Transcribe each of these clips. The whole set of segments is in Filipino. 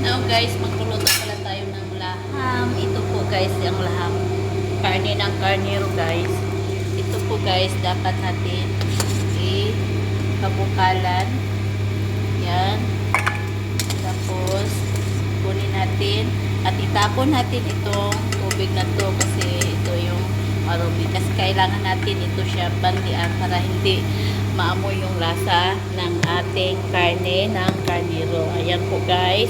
Now guys, magluluto pala tayo ng laham. Ito po guys, yung laham. Karne ng karnero guys. Ito po guys, dapat natin i-kabukalan. Yan. Tapos, kunin natin at itapon natin itong tubig na to kasi ito yung marumi. Kasi kailangan natin ito siya bantian para hindi maamoy yung lasa ng ating karne ng karnero. Ayan po guys.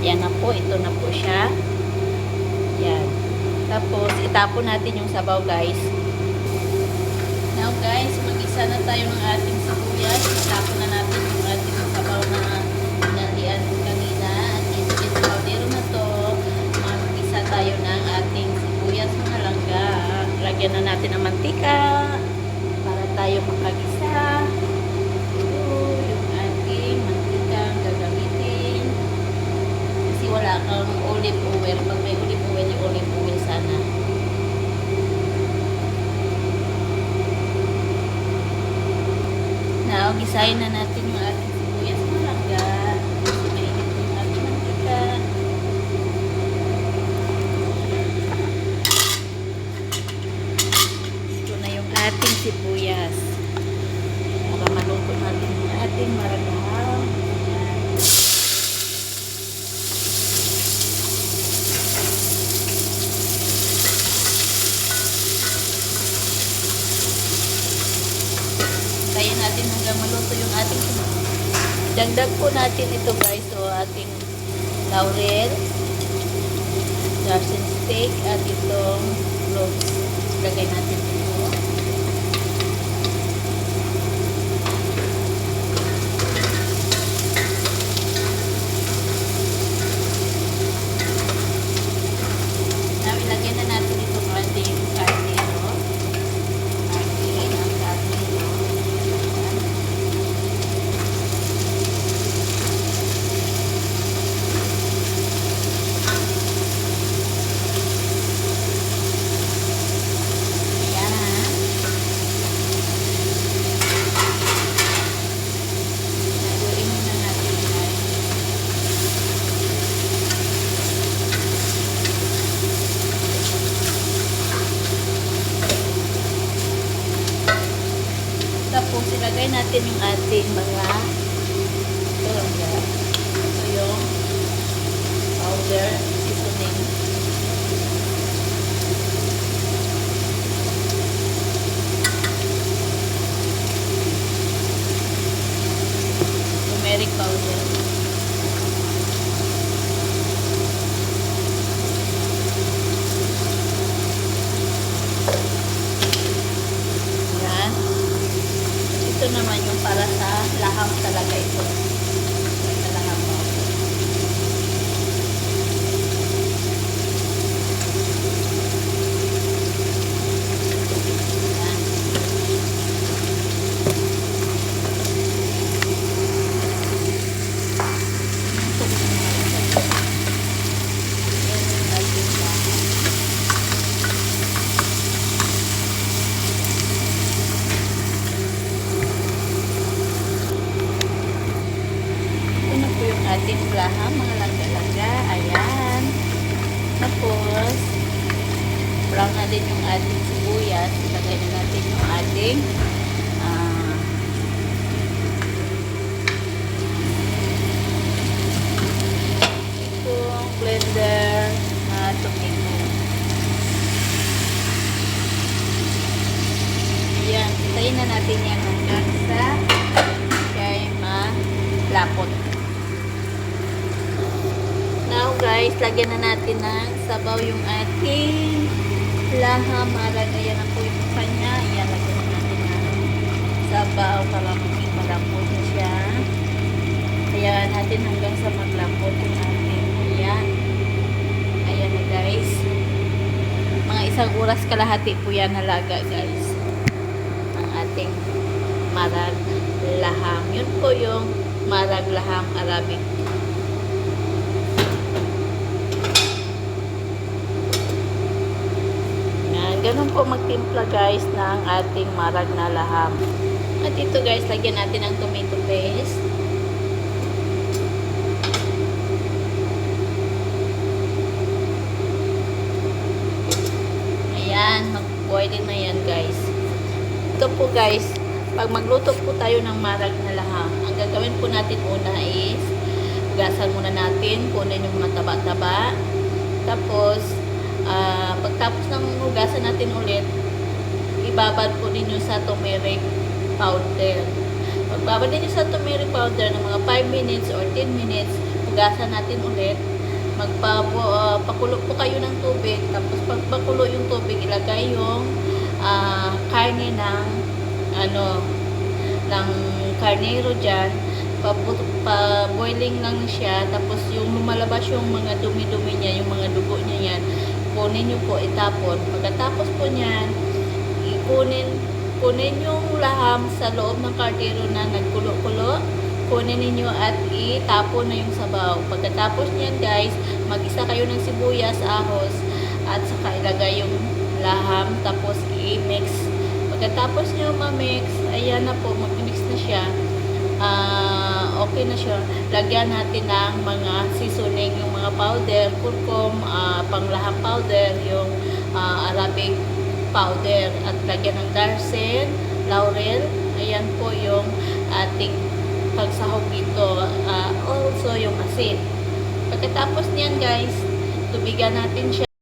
Yan na po. Ito na po siya. Yan. Tapos, itapon natin yung sabaw guys. Now guys, mag-isa na tayo ng ating sibuyas. Itapon na natin yung ating sabaw na nalian kanina. At yung kaldero na to, mag-isa tayo ng ating sibuyas mga langga. Lagyan na natin ng mantika para tayo makagisa. Ito yung ating mantika ang gagamitin. Kasi wala kang olive oil. Pag may olive oil, yung olive oil sana. Now, gisahin na natin yung ating sibuyas mga langga. Kasi mainit yung ating mantika. Ito na yung ating sibuyas. Para maluto natin yung ating maragahang. Kaya natin hanggang maluto yung ating sibuyas. Dagdag po natin ito guys. So, ating laurel, darsin steak, at itong cloves. Lagay natin ito. Now, ilagay na natin itong ating karnero. Tapos, ilagay natin yung ating mga ito yung powder seasoning. Turmeric powder. Ito naman yung para sa laham talaga ito. Sa laham mo. Yan. Ating laham, mga langga-langga. Ayan. Tapos, brown na din yung ating sibuyas. Ilagay na natin yung ating itong blender na tomato. Ayan. Pitayin na natin yan hanggang sa kaya malapot. Now guys, lagyan na natin ng sabaw yung ating laham. Ayan na po yung kanya. Ayan, lagyan na natin ng sabaw para maging malambot siya. Ayan natin hanggang sa maglambot yung ating. Ayan. Ayan na guys. Mga isang oras kalahati po yan halaga guys. Ang ating marag laham. Yun po yung marag laham Arabic. Ganun po magtimpla guys ng ating marag na laham. At ito guys, lagyan natin ng tomato paste. po guys, pag magluto po tayo ng marag na laham, ang gagawin po natin una is, hugasan muna natin, kunin yung mga taba-taba. Tapos, pagtapos ng hugasan natin ulit, ibabad po ninyo sa turmeric powder. Pagbabad ninyo sa turmeric powder ng mga 5 minutes or 10 minutes, hugasan natin ulit. Pakulo po kayo ng tubig. Tapos pag pakulo yung tubig, ilagay yung karne ng ng karnero dyan. Pa-boiling lang siya. Tapos yung lumalabas yung mga dumi-dumi niya, yung mga dugo niya yan, kunin nyo po, itapon. Pagkatapos po niyan, kunin yung laham sa loob ng kardero na nagkulo-kulo, kunin ninyo at itapon na yung sabaw. Pagkatapos niyan guys, mag-isa kayo ng sibuyas, ahos, at saka ilagay yung laham, tapos i-mix. Pagkatapos nyo ma-mix, ayan na po, mag-mix na siya. Okay na siya. Lagyan natin ng mga seasoning, yung mga powder, kurkum, panglaham powder, yung Arabic powder, at lagyan ng darsen, laurel. Ayan po yung ating pagsahog dito. Also yung asin. Pagkatapos niyan guys, tubigan natin siya.